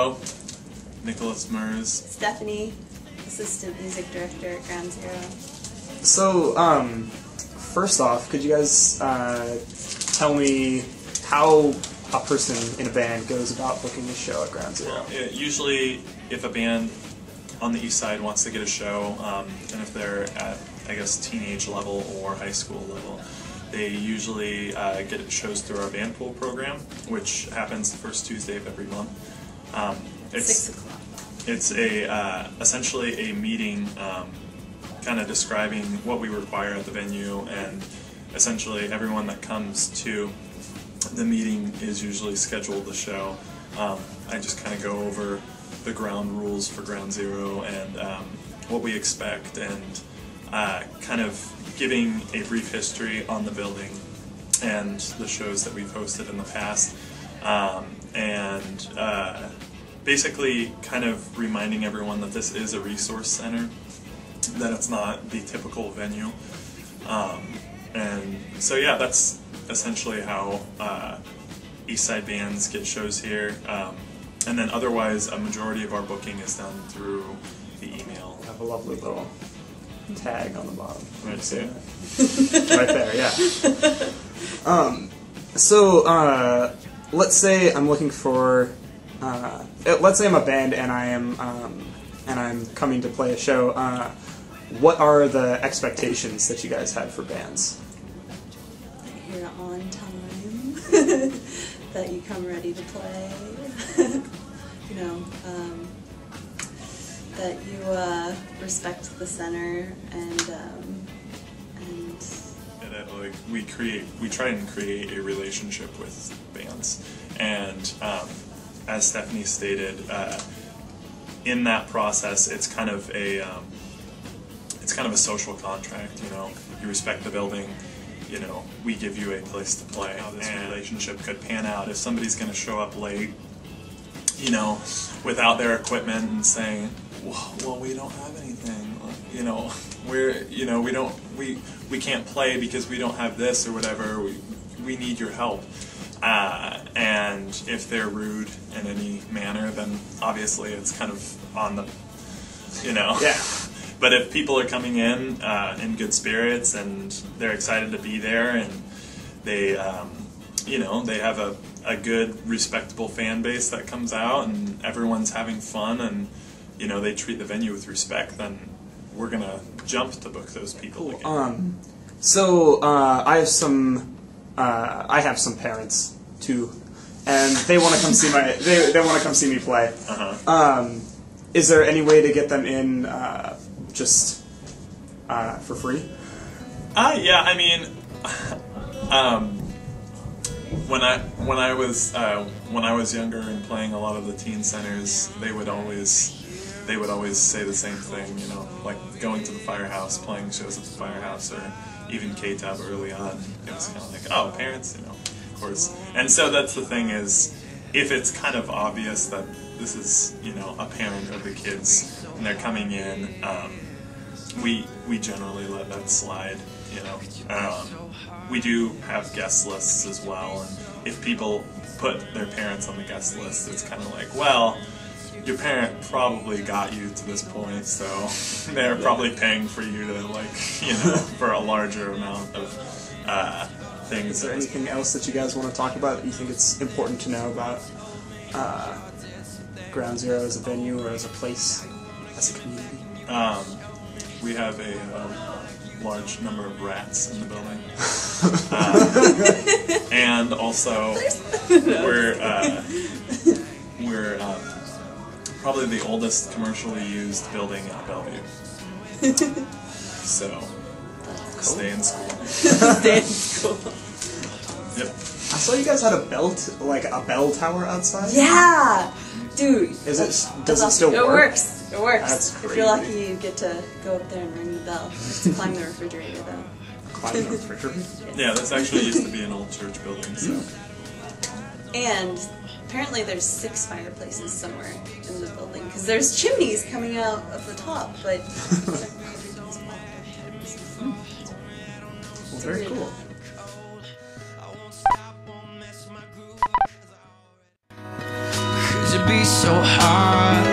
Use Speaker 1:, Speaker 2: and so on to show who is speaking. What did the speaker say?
Speaker 1: Hello, Nicholas Mers.
Speaker 2: Stephanie, Assistant Music Director at Ground Zero.
Speaker 3: So, first off, could you guys tell me how a person in a band goes about booking a show at Ground Zero?
Speaker 1: Usually, if a band on the east side wants to get a show, and if they're at, I guess, teenage level or high school level, they usually get shows through our band pool program, which happens the first Tuesday of every month. It's
Speaker 2: 6 o'clock.
Speaker 1: It's essentially a meeting, kind of describing what we require at the venue, and essentially everyone that comes to the meeting is usually scheduled the show. I just kind of go over the ground rules for Ground Zero and what we expect, and kind of giving a brief history on the building and the shows that we've hosted in the past, and basically kind of reminding everyone that this is a resource center, that it's not the typical venue. And so yeah, that's essentially how East Side bands get shows here. And then otherwise, a majority of our booking is done through the email.
Speaker 3: I have a lovely little tag on the bottom.
Speaker 1: Right, see it?
Speaker 3: Right there, yeah. So, let's say I'm looking for, let's say I'm a band and I'm coming to play a show. What are the expectations that you guys have for bands?
Speaker 2: That you're on time, that you come ready to play, that you respect the center, and
Speaker 1: that, like, we try and create a relationship with bands, and as Stephanie stated, in that process, it's kind of a social contract. You respect the building. We give you a place to play. How this relationship could pan out if somebody's going to show up late, without their equipment, and saying, well, we don't have anything. We can't play because we don't have this or whatever. We need your help. And if they're rude in any manner, then obviously it's kind of on the,
Speaker 3: Yeah.
Speaker 1: But if people are coming in good spirits and they're excited to be there, and they, they have a good, respectable fan base that comes out, and everyone's having fun, and they treat the venue with respect, then we're gonna jump to book those people again.
Speaker 3: So I have some parents too, and they want to come see they want to come see me play. Is there any way to get them in just for free?
Speaker 1: Yeah, I mean, when I was younger and playing a lot of the teen centers, they would always say the same thing, like going to the Firehouse, playing shows at the Firehouse, or even K-Tab early on. It was kind of like, oh, parents, of course. And so that's the thing, is if it's kind of obvious that this is, a parent of the kids and they're coming in, we generally let that slide, We do have guest lists as well, and if people put their parents on the guest list, it's kind of like, well, your parent probably got you to this point, so they're probably paying for you to, for a larger amount of things.
Speaker 3: Is there anything else that you guys want to talk about that you think it's important to know about Ground Zero as a venue or as a place, as a community?
Speaker 1: We have a large number of rats in the building, and also we're probably the oldest commercially used building in Bellevue. So, stay in school.
Speaker 2: stay in school.
Speaker 1: Yep.
Speaker 3: I saw you guys had a bell tower outside.
Speaker 2: Yeah, dude.
Speaker 3: Does it still work?
Speaker 2: It works. It works.
Speaker 3: That's
Speaker 2: If
Speaker 3: crazy.
Speaker 2: you're lucky, you get to go up there and ring the bell. Just climb the refrigerator, though.
Speaker 3: Climb the refrigerator?
Speaker 1: Yeah, this actually used to be an old church building, so.
Speaker 2: And apparently there's 6 fireplaces somewhere in the building, because there's chimneys coming out of the top, but everything's small.
Speaker 3: Well, very cool.
Speaker 4: Could you be so hard.